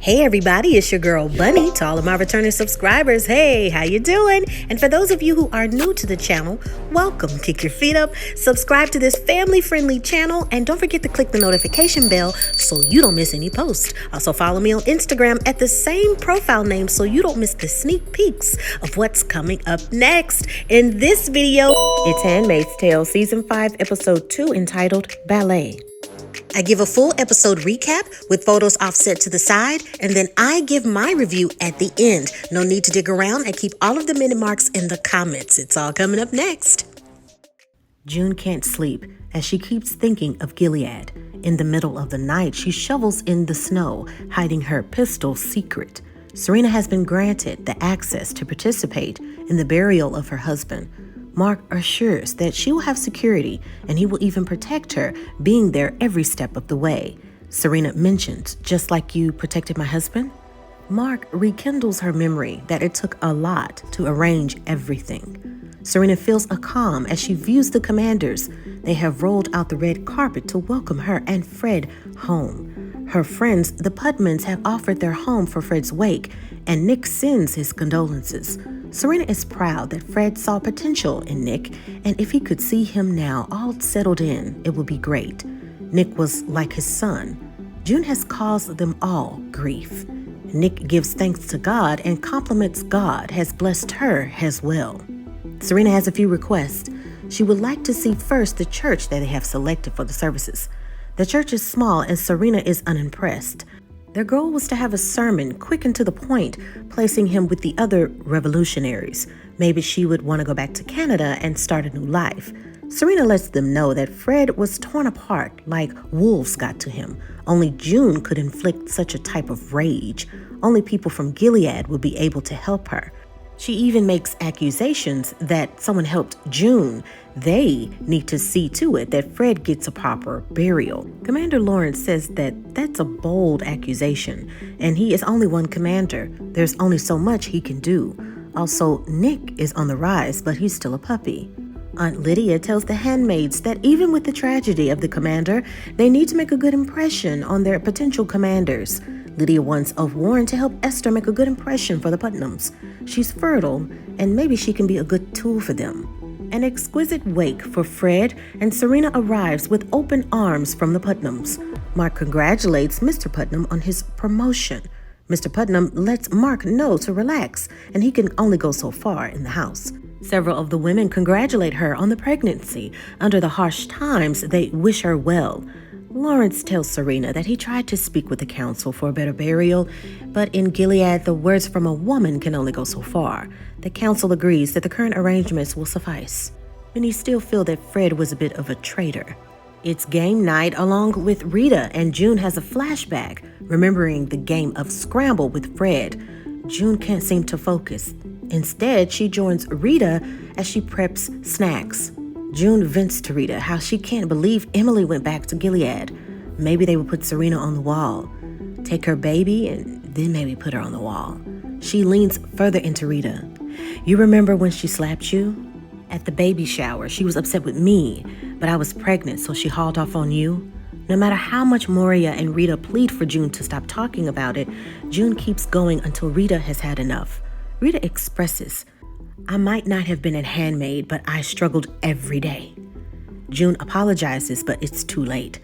Hey everybody, it's your girl Bunny. To all of my returning subscribers, hey, how you doing? And for those of you who are new to the channel, welcome. Kick your feet up, subscribe to this family-friendly channel, and don't forget to click the notification bell so you don't miss any posts. Also follow me on Instagram at the same profile name so you don't miss the sneak peeks of what's coming up next. In this video, it's Handmaid's Tale Season 5, Episode 2, entitled Ballet. I give a full episode recap with photos offset to the side, and then I give my review at the end. No need to dig around and keep all of the minute marks in the comments. It's all coming up next. June can't sleep as she keeps thinking of Gilead. In the middle of the night, she shovels in the snow, hiding her pistol secret. Serena has been granted the access to participate in the burial of her husband. Mark assures that she will have security and he will even protect her, being there every step of the way. Serena mentions, "Just like you protected my husband?" Mark rekindles her memory that it took a lot to arrange everything. Serena feels a calm as she views the commanders. They have rolled out the red carpet to welcome her and Fred home. Her friends, the Putmans, have offered their home for Fred's wake, and Nick sends his condolences. Serena is proud that Fred saw potential in Nick, and if he could see him now all settled in, it would be great. Nick was like his son. June has caused them all grief. Nick gives thanks to God and compliments God has blessed her as well. Serena has a few requests. She would like to see first the church that they have selected for the services. The church is small and Serena is unimpressed. Their goal was to have a sermon quick and to the point, placing him with the other revolutionaries. Maybe she would want to go back to Canada and start a new life. Serena lets them know that Fred was torn apart like wolves got to him. Only June could inflict such a type of rage. Only people from Gilead would be able to help her. She even makes accusations that someone helped June. They need to see to it that Fred gets a proper burial. Commander Lawrence says that that's a bold accusation, and he is only one commander. There's only so much he can do. Also, Nick is on the rise, but he's still a puppy. Aunt Lydia tells the handmaids that even with the tragedy of the commander, they need to make a good impression on their potential commanders. Lydia wants of Warren to help Esther make a good impression for the Putnams. She's fertile, and maybe she can be a good tool for them. An exquisite wake for Fred, and Serena arrives with open arms from the Putnams. Mark congratulates Mr. Putnam on his promotion. Mr. Putnam lets Mark know to relax, and he can only go so far in the house. Several of the women congratulate her on the pregnancy. Under the harsh times, they wish her well. Lawrence tells Serena that he tried to speak with the council for a better burial, but in Gilead, the words from a woman can only go so far. The council agrees that the current arrangements will suffice. Many still feel that Fred was a bit of a traitor. It's game night along with Rita, and June has a flashback, remembering the game of Scramble with Fred. June can't seem to focus. Instead, she joins Rita as she preps snacks. June vents to Rita how she can't believe Emily went back to Gilead. Maybe they will put Serena on the wall. Take her baby and then maybe put her on the wall. She leans further into Rita. "You remember when she slapped you? At the baby shower, she was upset with me, but I was pregnant, so she hauled off on you." No matter how much Moria and Rita plead for June to stop talking about it, June keeps going until Rita has had enough. Rita expresses, "I might not have been a handmaid, but I struggled every day." June apologizes, but it's too late.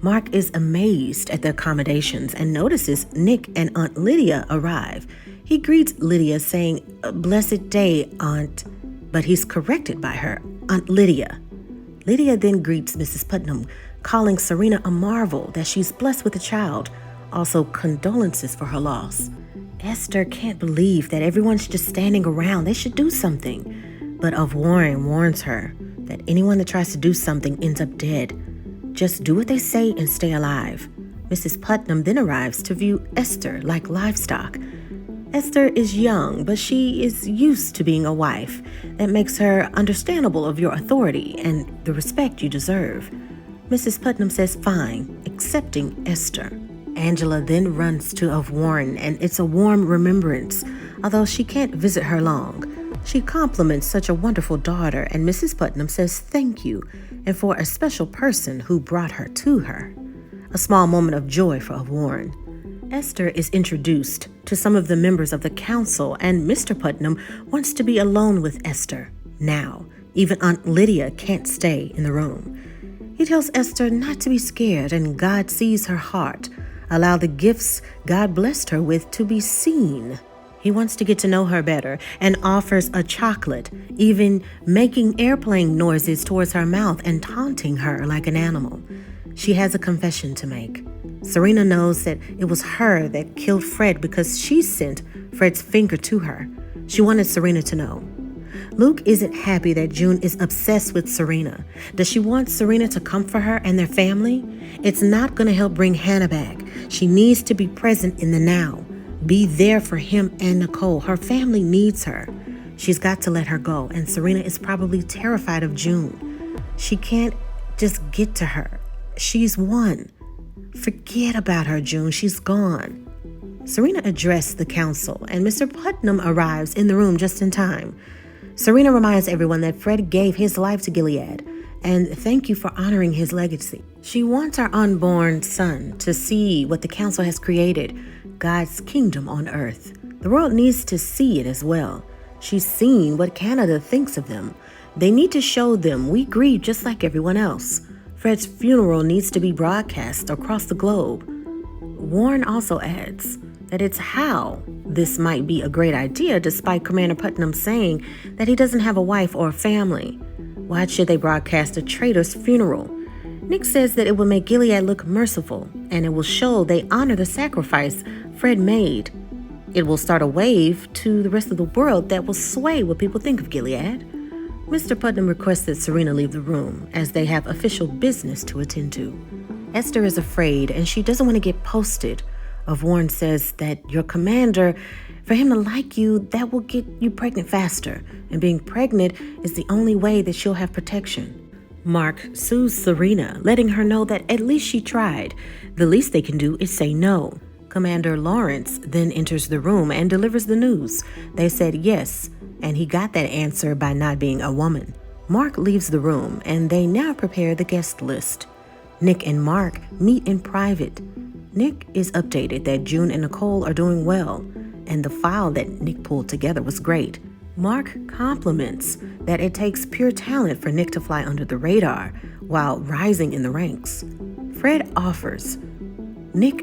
Mark is amazed at the accommodations and notices Nick and Aunt Lydia arrive. He greets Lydia saying, "A blessed day, Aunt," but he's corrected by her, Aunt Lydia. Lydia then greets Mrs. Putnam, calling Serena a marvel that she's blessed with a child, also condolences for her loss. Esther can't believe that everyone's just standing around. They should do something. But of Warren warns her that anyone that tries to do something ends up dead. Just do what they say and stay alive. Mrs. Putnam then arrives to view Esther like livestock. Esther is young, but she is used to being a wife. That makes her understandable of your authority and the respect you deserve. Mrs. Putnam says fine, accepting Esther. Angela then runs to of Warren, and it's a warm remembrance, although she can't visit her long. She compliments such a wonderful daughter, and Mrs. Putnam says thank you, and for a special person who brought her to her. A small moment of joy for of Warren. Esther is introduced to some of the members of the council, and Mr. Putnam wants to be alone with Esther now. Even Aunt Lydia can't stay in the room. He tells Esther not to be scared, and God sees her heart. Allow the gifts God blessed her with to be seen. He wants to get to know her better and offers a chocolate, even making airplane noises towards her mouth and taunting her like an animal. She has a confession to make. Serena knows that it was her that killed Fred because she sent Fred's finger to her. She wanted Serena to know. Luke isn't happy that June is obsessed with Serena. Does she want Serena to come for her and their family? It's not going to help bring Hannah back. She needs to be present in the now. Be there for him and Nicole. Her family needs her. She's got to let her go, and Serena is probably terrified of June. She can't just get to her. She's won. Forget about her, June. She's gone. Serena addressed the council, and Mr. Putnam arrives in the room just in time. Serena reminds everyone that Fred gave his life to Gilead, and thank you for honoring his legacy. She wants our unborn son to see what the council has created, God's kingdom on earth. The world needs to see it as well. She's seen what Canada thinks of them. They need to show them we grieve just like everyone else. Fred's funeral needs to be broadcast across the globe. Warren also adds that it's how this might be a great idea, despite Commander Putnam saying that he doesn't have a wife or a family. Why should they broadcast a traitor's funeral? Nick says that it will make Gilead look merciful, and it will show they honor the sacrifice Fred made. It will start a wave to the rest of the world that will sway what people think of Gilead. Mr. Putnam requests that Serena leave the room, as they have official business to attend to. Esther is afraid, and she doesn't want to get posted. Warren says that your commander, for him to like you, that will get you pregnant faster, and being pregnant is the only way that she'll have protection. Mark sues Serena, letting her know that at least she tried. The least they can do is say no. Commander Lawrence then enters the room and delivers the news. They said yes, and he got that answer by not being a woman. Mark leaves the room, and they now prepare the guest list. Nick and Mark meet in private. Nick is updated that June and Nicole are doing well, and the file that Nick pulled together was great. Mark compliments that it takes pure talent for Nick to fly under the radar while rising in the ranks. Fred offers, Nick,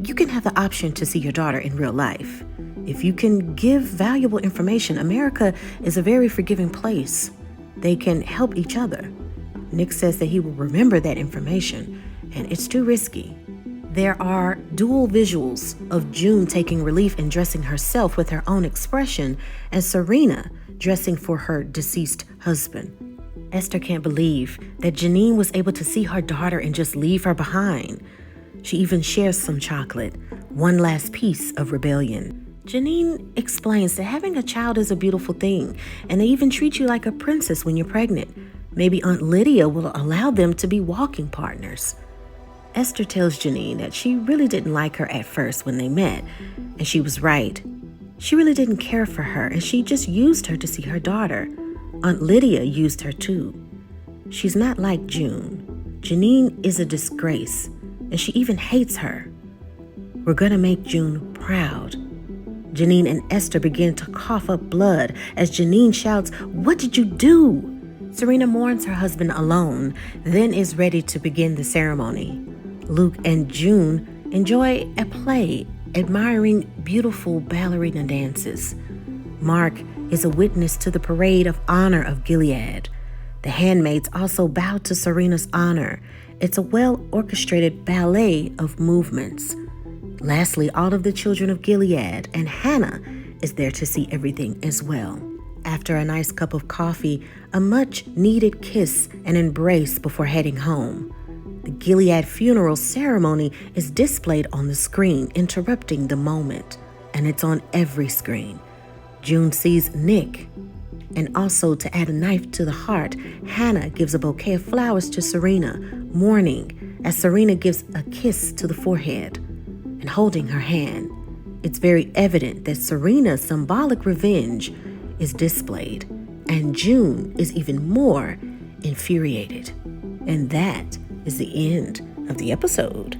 you can have the option to see your daughter in real life. If you can give valuable information, America is a very forgiving place. They can help each other. Nick says that he will remember that information, and it's too risky. There are dual visuals of June taking relief in dressing herself with her own expression, and Serena dressing for her deceased husband. Esther can't believe that Janine was able to see her daughter and just leave her behind. She even shares some chocolate, one last piece of rebellion. Janine explains that having a child is a beautiful thing, and they even treat you like a princess when you're pregnant. Maybe Aunt Lydia will allow them to be walking partners. Esther tells Janine that she really didn't like her at first when they met, and she was right. She really didn't care for her, and she just used her to see her daughter. Aunt Lydia used her too. She's not like June. Janine is a disgrace, and she even hates her. We're gonna make June proud. Janine and Esther begin to cough up blood as Janine shouts, "What did you do?" Serena mourns her husband alone, then is ready to begin the ceremony. Luke and June enjoy a play, admiring beautiful ballerina dances. Mark is a witness to the parade of honor of Gilead. The handmaids also bow to Serena's honor. It's a well-orchestrated ballet of movements. Lastly, all of the children of Gilead, and Hannah is there to see everything as well. After a nice cup of coffee, a much-needed kiss and embrace before heading home. The Gilead funeral ceremony is displayed on the screen, interrupting the moment, and it's on every screen. June sees Nick, and also to add a knife to the heart, Hannah gives a bouquet of flowers to Serena, mourning as Serena gives a kiss to the forehead and holding her hand. It's very evident that Serena's symbolic revenge is displayed, and June is even more infuriated. And that is the end of the episode.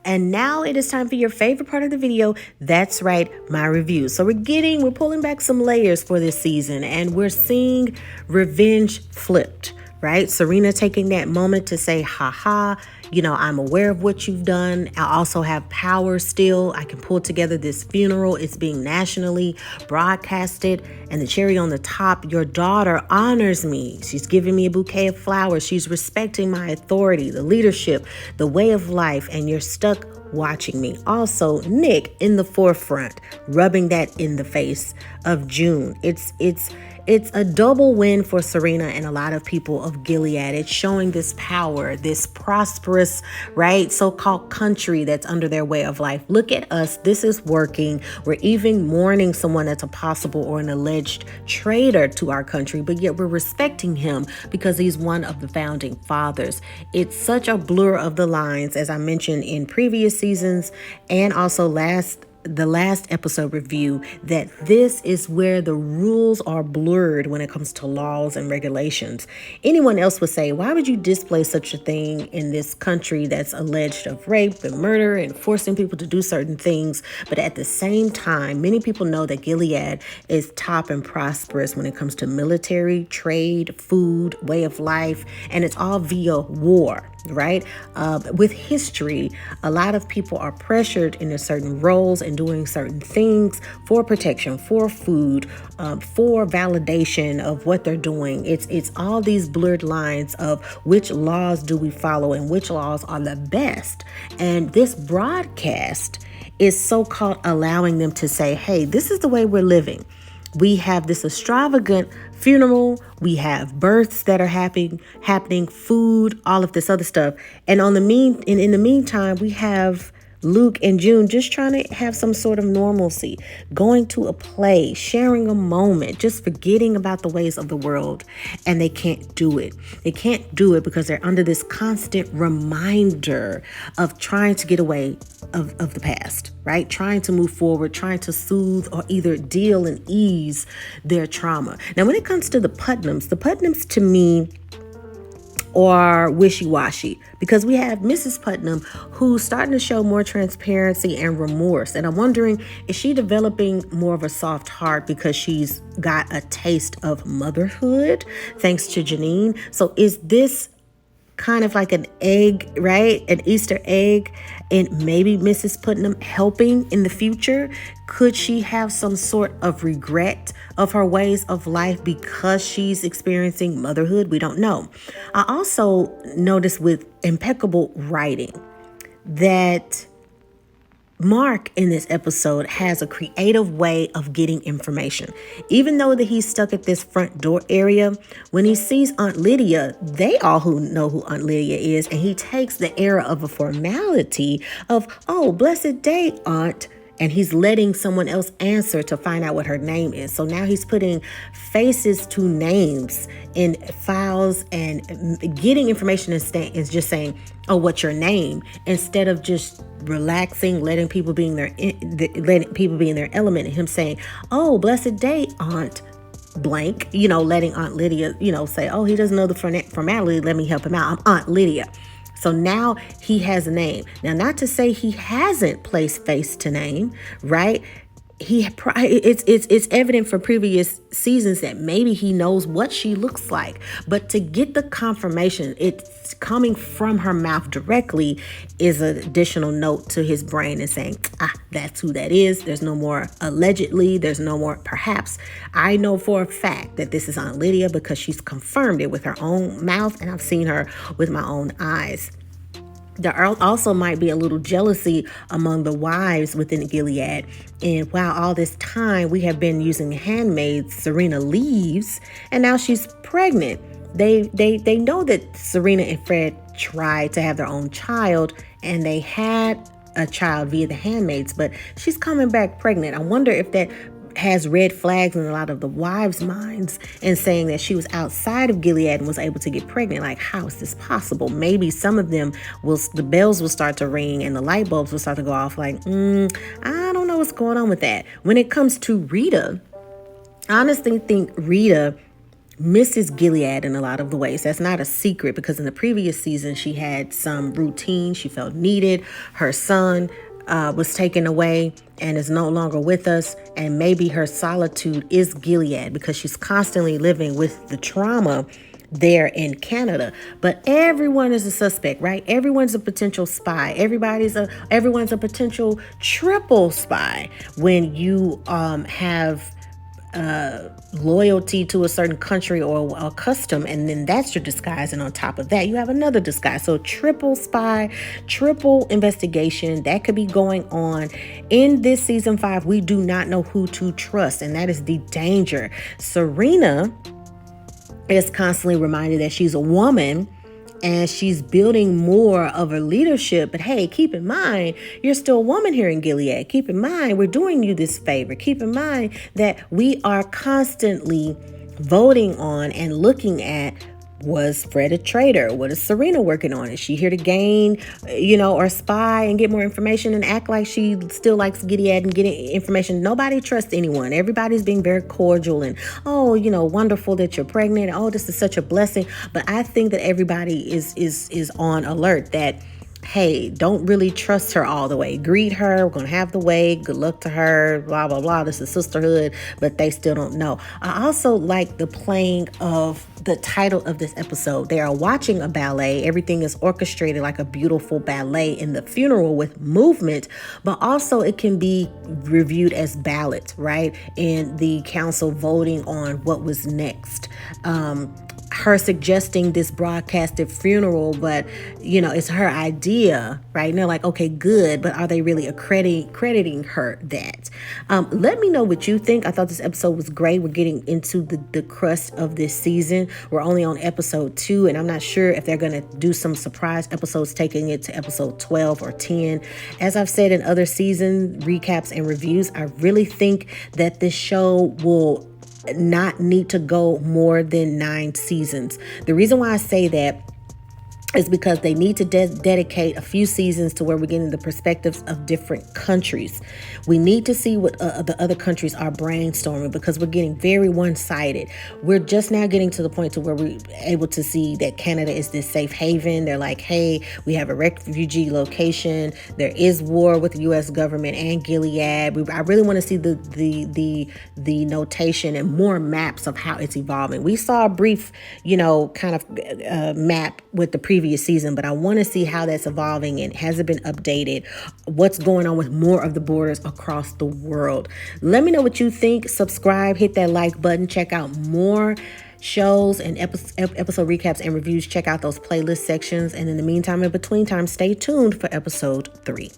And now it is time for your favorite part of the video. That's right, my review. So we're pulling back some layers for this season, and we're seeing revenge flipped, right? Serena taking that moment to say, haha, I'm aware of what you've done. I also have power still. I can pull together this funeral. It's being nationally broadcasted. And the cherry on the top, your daughter honors me. She's giving me a bouquet of flowers. She's respecting my authority, the leadership, the way of life. And you're stuck watching me. Also, Nick in the forefront, rubbing that in the face of June. It's a double win for Serena and a lot of people of Gilead. It's showing this power, this prosperous, right, so-called country that's under their way of life. Look at us. This is working. We're even mourning someone that's a possible or an alleged traitor to our country, but yet we're respecting him because he's one of the founding fathers. It's such a blur of the lines, as I mentioned in previous seasons and also the last episode review, that this is where the rules are blurred when it comes to laws and regulations. Anyone else would say, why would you display such a thing in this country that's alleged of rape and murder and forcing people to do certain things? But at the same time, many people know that Gilead is top and prosperous when it comes to military, trade, food, way of life, and it's all via war. Right? With history, a lot of people are pressured into certain roles and doing certain things for protection, for food, for validation of what they're doing. It's all these blurred lines of which laws do we follow and which laws are the best. And this broadcast is so-called allowing them to say, hey, this is the way we're living. We have this extravagant funeral. We have births that are happening, food, all of this other stuff. And in the meantime, we have Luke and June just trying to have some sort of normalcy, going to a play, sharing a moment, just forgetting about the ways of the world. And they can't do it. They can't do it because they're under this constant reminder of trying to get away of the past, right? Trying to move forward, trying to soothe or either deal and ease their trauma. Now, when it comes to the Putnams to me are wishy-washy, because we have Mrs. Putnam who's starting to show more transparency and remorse. And I'm wondering, is she developing more of a soft heart because she's got a taste of motherhood thanks to Janine? So is this kind of like an egg, right? An Easter egg, and maybe Mrs. Putnam helping in the future? Could she have some sort of regret of her ways of life because she's experiencing motherhood? We don't know. I also noticed with impeccable writing that Mark in this episode has a creative way of getting information. Even though that he's stuck at this front door area, when he sees Aunt Lydia, they all who know who Aunt Lydia is, and he takes the era of a formality of, oh, blessed day, Aunt, and he's letting someone else answer to find out what her name is. So now he's putting faces to names in files and getting information is just saying, oh, what's your name? Instead of just relaxing, letting people be in their element, and him saying, oh, blessed day, Aunt blank, letting Aunt Lydia, say, oh, he doesn't know the formality. Let me help him out. I'm Aunt Lydia. So now he has a name. Now, not to say he hasn't placed face to name, right? It's evident from previous seasons that maybe he knows what she looks like, but to get the confirmation, it's coming from her mouth directly, is an additional note to his brain and saying, that's who that is. There's no more allegedly. There's no more perhaps. I know for a fact that this is Aunt Lydia because she's confirmed it with her own mouth, and I've seen her with my own eyes. There also might be a little jealousy among the wives within Gilead. And while all this time we have been using Handmaid, Serena leaves, and now she's pregnant. They know that Serena and Fred tried to have their own child, and they had a child via the Handmaids, but she's coming back pregnant. I wonder if that has red flags in a lot of the wives' minds, and saying that she was outside of Gilead and was able to get pregnant. Like, how is this possible? Maybe some of them the bells will start to ring and the light bulbs will start to go off like, I don't know what's going on with that. When it comes to Rita, I honestly think Rita misses Gilead in a lot of the ways. That's not a secret because in the previous season, she had some routine. She felt needed. Her son was taken away and is no longer with us. And maybe her solitude is Gilead because she's constantly living with the trauma there in Canada. But everyone is a suspect, right? Everyone's a potential spy. Everyone's a potential triple spy when you have loyalty to a certain country or a custom, and then that's your disguise, and on top of that you have another disguise. So triple spy, triple investigation that could be going on in this season 5. We do not know who to trust, and that is the danger. Serena is constantly reminded that she's a woman and she's building more of a leadership. But hey, keep in mind, you're still a woman here in Gilead. Keep in mind, we're doing you this favor. Keep in mind that we are constantly voting on and looking at, was Fred a traitor? What is Serena working on? Is she here to gain, or spy and get more information and act like she still likes Gilead and getting information? Nobody trusts anyone. Everybody's being very cordial and, wonderful that you're pregnant. Oh, this is such a blessing. But I think that everybody is on alert that, hey, don't really trust her all the way. Greet her. We're going to have the way. Good luck to her. Blah, blah, blah. This is sisterhood, but they still don't know. I also like the playing of the title of this episode. They are watching a ballet. Everything is orchestrated like a beautiful ballet in the funeral with movement, but also it can be reviewed as ballot, right? And the council voting on what was next. Her suggesting this broadcasted funeral, but it's her idea, right? And they're like, okay, good, but are they really crediting her that? Let me know what you think. I thought this episode was great. We're getting into the crust of this season. We're only on episode 2, and I'm not sure if they're going to do some surprise episodes taking it to episode 12 or 10. As I've said in other season recaps and reviews, I really think that this show will not need to go more than 9 seasons. The reason why I say that is because they need to dedicate a few seasons to where we're getting the perspectives of different countries. We need to see what the other countries are brainstorming because we're getting very one-sided. We're just now getting to the point to where we're able to see that Canada is this safe haven. They're like, hey, we have a refugee location. There is war with the U.S. government and Gilead. I really want to see the notation and more maps of how it's evolving. We saw a brief, kind of map with the previous season, but I want to see how that's evolving and has it been updated? What's going on with more of the borders across the world? Let me know what you think. Subscribe, hit that like button, check out more shows and episode recaps and reviews. Check out those playlist sections. And in the meantime, in between time, stay tuned for episode 3.